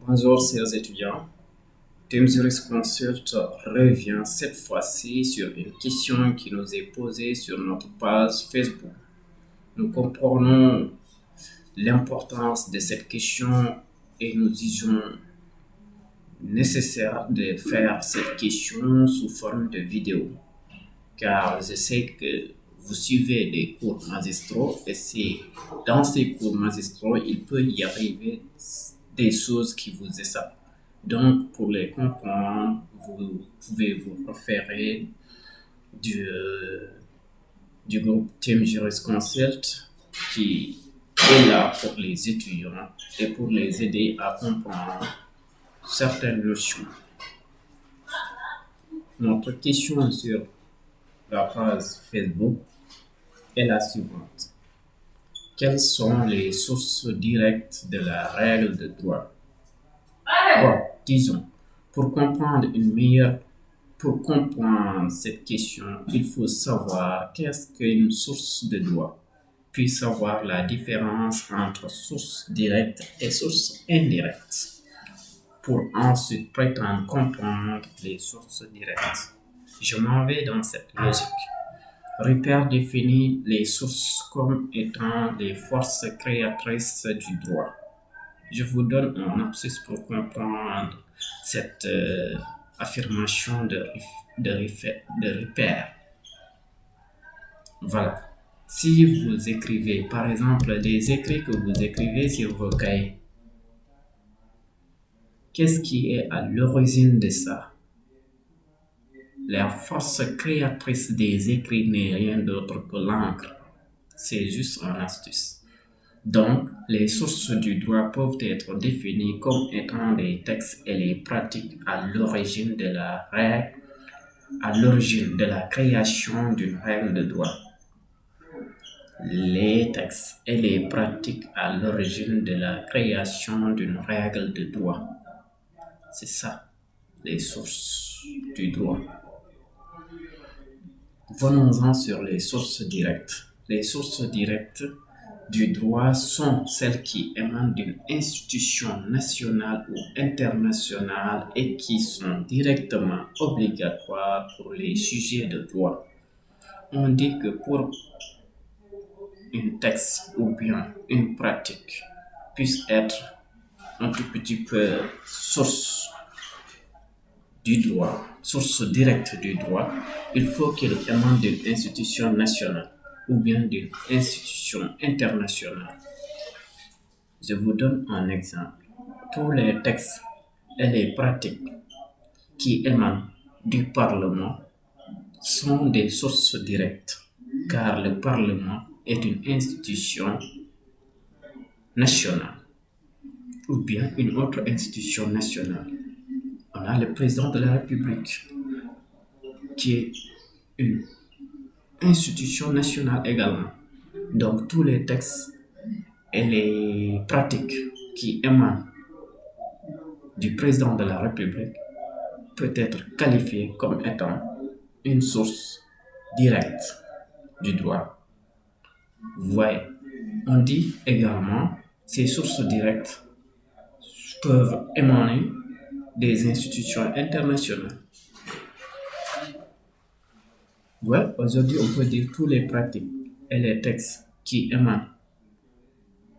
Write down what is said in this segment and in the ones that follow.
Bonjour, chers étudiants. Thème Jurisconsult revient cette fois-ci sur une question qui nous est posée sur notre page Facebook. Nous comprenons l'importance de cette question et nous jugeons nécessaire de faire cette question sous forme de vidéo. Car je sais que vous suivez des cours magistraux et c'est dans ces cours magistraux, il peut y arriver des choses qui vous échappent. Donc, pour les comprendre, vous pouvez vous référer du groupe Team Jurisconsult qui est là pour les étudiants et pour les aider à comprendre certaines notions. Notre question sur la page Facebook est la suivante. Quelles sont les sources directes de la règle de droit? Bon, disons, pour comprendre cette question, il faut savoir qu'est-ce qu'une source de droit, puis savoir la différence entre source directe et source indirecte, pour ensuite prétendre comprendre les sources directes. Je m'en vais dans cette logique. Ripert définit les sources comme étant des forces créatrices du droit. Je vous donne un lapsus pour comprendre cette affirmation de Ripert. Voilà. Si vous écrivez, par exemple, des écrits que vous écrivez sur vos cahiers, qu'est-ce qui est à l'origine de ça? La force créatrice des écrits n'est rien d'autre que l'encre. C'est juste une astuce. Donc, les sources du droit peuvent être définies comme étant des textes et les pratiques à l'origine de la création d'une règle de droit. Les textes et les pratiques à l'origine de la création d'une règle de droit. C'est ça, les sources du droit. Venons-en sur les sources directes. Les sources directes du droit sont celles qui émanent d'une institution nationale ou internationale et qui sont directement obligatoires pour les sujets de droit. On dit que pour un texte ou bien une pratique puisse être un tout petit peu source du droit, source directe du droit, il faut qu'il émane d'une institution nationale ou bien d'une institution internationale. Je vous donne un exemple. Tous les textes et les pratiques qui émanent du Parlement sont des sources directes, car le Parlement est une institution nationale ou bien une autre institution nationale. On a le président de la République qui est une institution nationale également. Donc tous les textes et les pratiques qui émanent du président de la République peuvent être qualifiés comme étant une source directe du droit. Vous voyez, on dit également ces sources directes peuvent émaner des institutions internationales. Ouais, aujourd'hui, on peut dire tous les pratiques et les textes qui émanent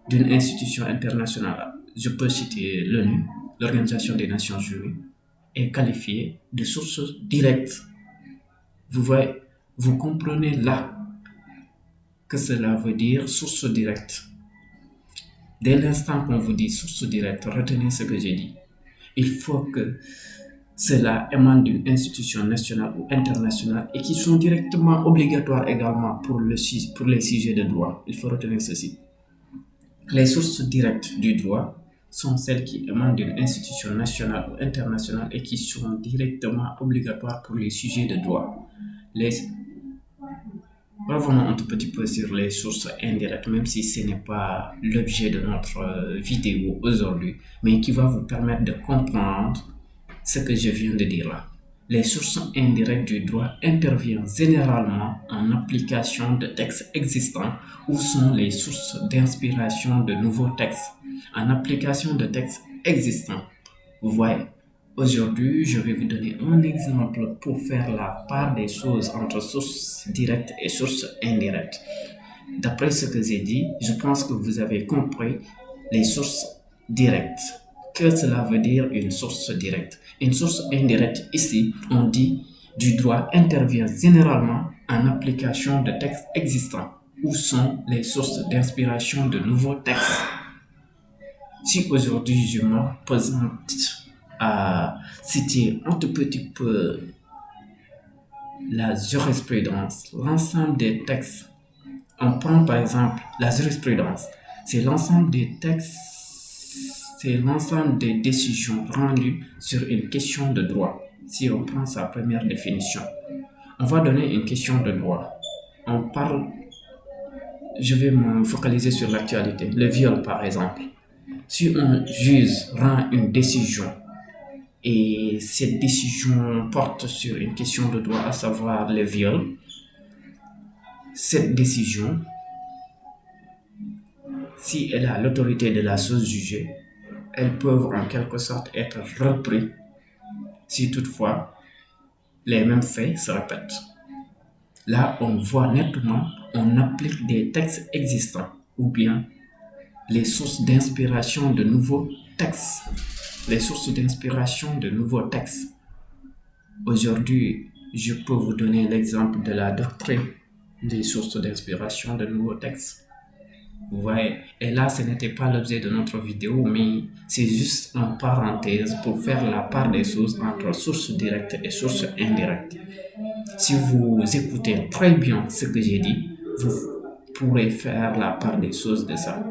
d'une institution internationale. Je peux citer l'ONU, l'Organisation des Nations Unies, est qualifiée de source directe. Vous voyez, vous comprenez là que cela veut dire source directe. Dès l'instant qu'on vous dit source directe, retenez ce que j'ai dit. Il faut que cela émane d'une institution nationale ou internationale et qui sont directement obligatoires également pour les sujets de droit. Il faut retenir ceci. Les sources directes du droit sont celles qui émanent d'une institution nationale ou internationale et qui sont directement obligatoires pour les sujets de droit. Revenons un tout petit peu sur les sources indirectes, même si ce n'est pas l'objet de notre vidéo aujourd'hui, mais qui va vous permettre de comprendre ce que je viens de dire là. Les sources indirectes du droit interviennent généralement en application de textes existants ou sont les sources d'inspiration de nouveaux textes. En application de textes existants, Vous voyez, aujourd'hui, je vais vous donner un exemple pour faire la part des choses entre sources directes et sources indirectes. D'après ce que j'ai dit, je pense que vous avez compris les sources directes. Que cela veut dire une source directe? Une source indirecte, ici, on dit du droit intervient généralement en application de textes existants. Où sont les sources d'inspiration de nouveaux textes? Si aujourd'hui je me présente à citer un tout petit peu la jurisprudence, l'ensemble des textes, on prend par exemple la jurisprudence, c'est l'ensemble des textes, c'est l'ensemble des décisions rendues sur une question de droit. Si on prend sa première définition, on va donner une question de droit. On parle, je vais me focaliser sur l'actualité, le viol par exemple. Si un juge rend une décision et cette décision porte sur une question de droit, à savoir le viol, cette décision, si elle a l'autorité de la chose jugée, elles peuvent en quelque sorte être reprises si toutefois les mêmes faits se répètent. Là, on voit nettement, on applique des textes existants ou bien les sources d'inspiration de nouveaux textes. Les sources d'inspiration de nouveaux textes. Aujourd'hui, je peux vous donner l'exemple de la doctrine des sources d'inspiration de nouveaux textes. Vous voyez, et là, ce n'était pas l'objet de notre vidéo, mais c'est juste en parenthèse pour faire la part des choses entre sources directes et sources indirectes. Si vous écoutez très bien ce que j'ai dit, vous pourrez faire la part des choses de ça.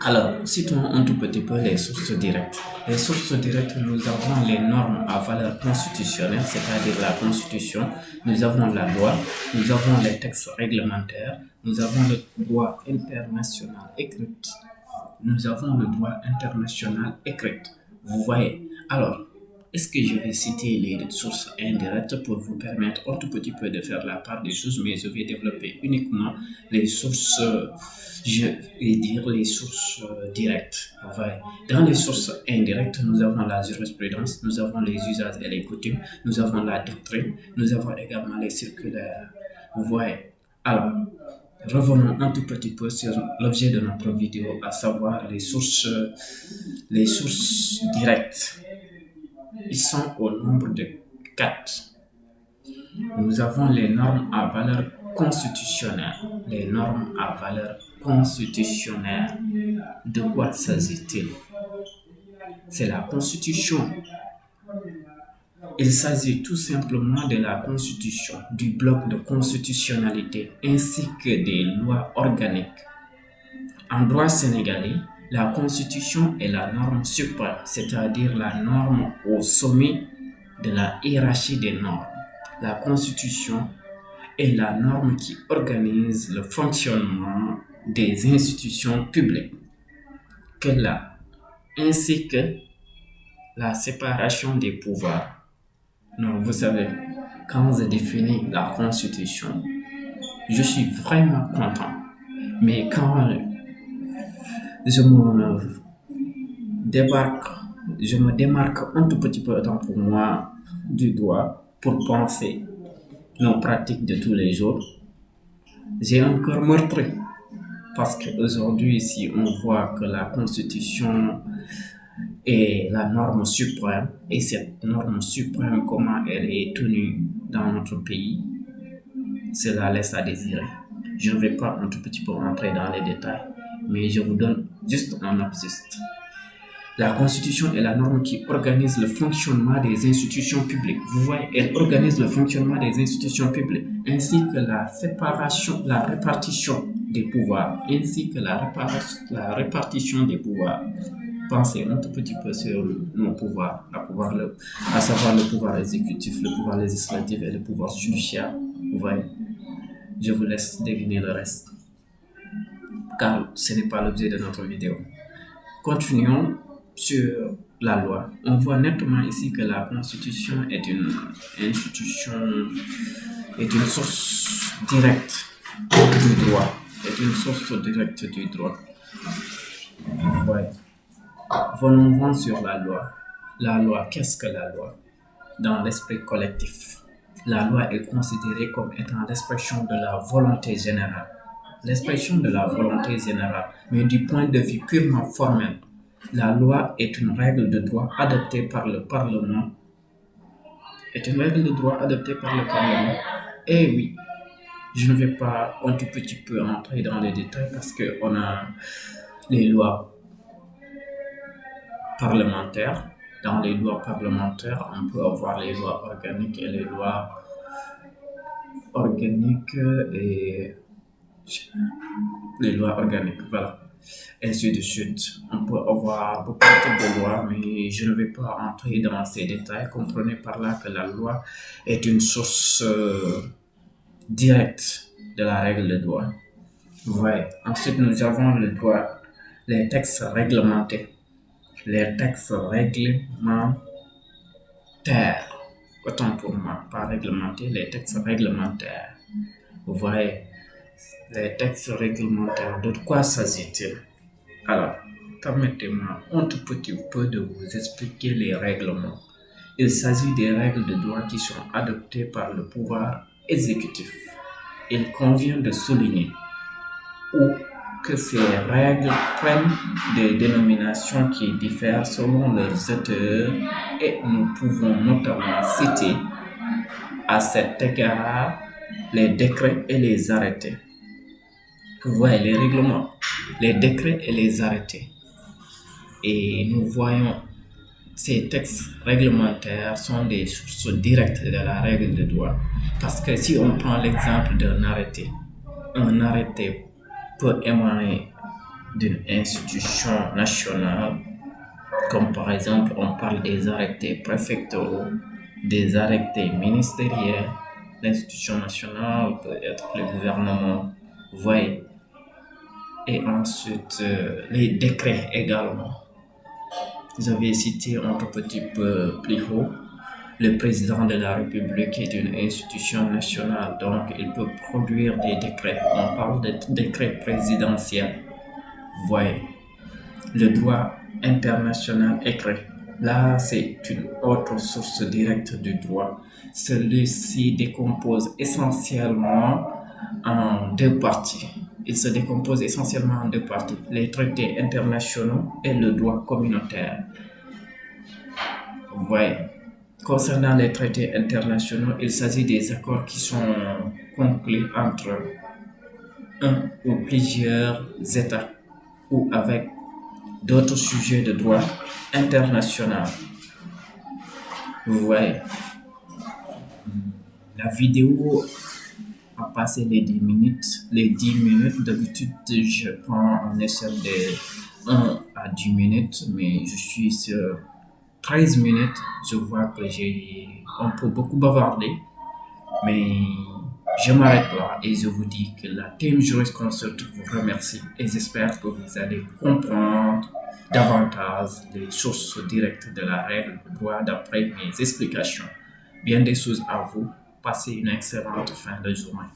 Alors, citons un tout petit peu les sources directes. Les sources directes, nous avons les normes à valeur constitutionnelle, c'est-à-dire la Constitution, nous avons la loi, nous avons les textes réglementaires, nous avons le droit international écrit, nous avons le droit international écrit. Vous voyez. Alors, est-ce que je vais citer les sources indirectes pour vous permettre un tout petit peu de faire la part des choses, mais je vais développer uniquement les sources, je vais dire les sources directes. Dans les sources indirectes, nous avons la jurisprudence, nous avons les usages et les coutumes, nous avons la doctrine, nous avons également les circulaires. Vous voyez. Alors, revenons un tout petit peu sur l'objet de notre vidéo, à savoir les sources directes. Ils sont au nombre de 4. Nous avons les normes à valeur constitutionnelle. Les normes à valeur constitutionnelle. De quoi s'agit-il? C'est la Constitution. Il s'agit tout simplement de la Constitution, du bloc de constitutionnalité, ainsi que des lois organiques. En droit sénégalais, la Constitution est la norme suprême, c'est-à-dire la norme au sommet de la hiérarchie des normes. La Constitution est la norme qui organise le fonctionnement des institutions publiques, ainsi que la séparation des pouvoirs. Donc, vous savez, quand je définis la Constitution, je suis vraiment content. Mais quand je me démarque un tout petit peu autant pour moi du droit pour penser nos pratiques de tous les jours, j'ai un cœur meurtri. Parce qu'aujourd'hui, si on voit que la Constitution est la norme suprême, et cette norme suprême, comment elle est tenue dans notre pays, cela laisse à désirer. Je ne vais pas un tout petit peu rentrer dans les détails, mais je vous donne juste un lapsus. La Constitution est la norme qui organise le fonctionnement des institutions publiques. Vous voyez, elle organise le fonctionnement des institutions publiques, ainsi que la répartition des pouvoirs, Pensez un tout petit peu sur nos pouvoirs, à savoir le pouvoir exécutif, le pouvoir législatif et le pouvoir judiciaire. Vous voyez, je vous laisse deviner le reste, car ce n'est pas l'objet de notre vidéo. Continuons sur la loi. On voit nettement ici que la Constitution est une source directe du droit. Ouais. Venons-en sur la loi. La loi, qu'est-ce que la loi? Dans l'esprit collectif, la loi est considérée comme étant l'expression de la volonté générale. L'expression de la volonté générale, mais du point de vue purement formel, la loi est une règle de droit adoptée par le Parlement. Est une règle de droit adoptée par le Parlement. Et oui, je ne vais pas un tout petit peu entrer dans les détails parce qu'on a les lois parlementaires. Dans les lois parlementaires, on peut avoir les lois organiques et les lois organiques et les lois organiques, voilà. Ainsi de suite. On peut avoir beaucoup de types de lois, mais je ne vais pas entrer dans ces détails. Comprenez par là que la loi est une source directe de la règle de droit. Ouais. Ensuite, nous avons le droit, les textes réglementés. Les textes réglementaires. Autant pour moi, pas réglementés, les textes réglementaires. Vous voyez, les textes réglementaires, de quoi s'agit-il? Alors, permettez-moi un tout petit peu de vous expliquer les règlements. Il s'agit des règles de droit qui sont adoptées par le pouvoir exécutif. Il convient de souligner que ces règles prennent des dénominations qui diffèrent selon leurs auteurs et nous pouvons notamment citer à cet égard les décrets et les arrêtés. Vous voyez les règlements, les décrets et les arrêtés. Et nous voyons ces textes réglementaires sont des sources directes de la règle de droit. Parce que si on prend l'exemple d'un arrêté, un arrêté peut émaner d'une institution nationale, comme par exemple on parle des arrêtés préfectoraux, des arrêtés ministériels. L'institution nationale peut être le gouvernement, vous voyez. Et ensuite, les décrets également. Vous avez cité un tout petit peu plus haut, le président de la République est une institution nationale, donc il peut produire des décrets. On parle de décrets présidentiels. Vous voyez, le droit international écrit. Là, c'est une autre source directe du droit. Celui-ci décompose essentiellement en deux parties. Il se décompose essentiellement en deux parties, les traités internationaux et le droit communautaire. Vous voyez, concernant les traités internationaux, il s'agit des accords qui sont conclus entre un ou plusieurs États ou avec d'autres sujets de droit international. Vous voyez, la vidéo a passé les 10 minutes. Les 10 minutes, d'habitude, je prends en échelle de 1 à 10 minutes, mais je suis sur 13 minutes. Je vois que j'ai un peu beaucoup bavardé, mais je m'arrête là et je vous dis que la team Jurisconsult vous remercie et j'espère que vous allez comprendre davantage les sources directes de la règle de droit d'après mes explications. Bien des choses à vous. Passez une excellente fin de journée.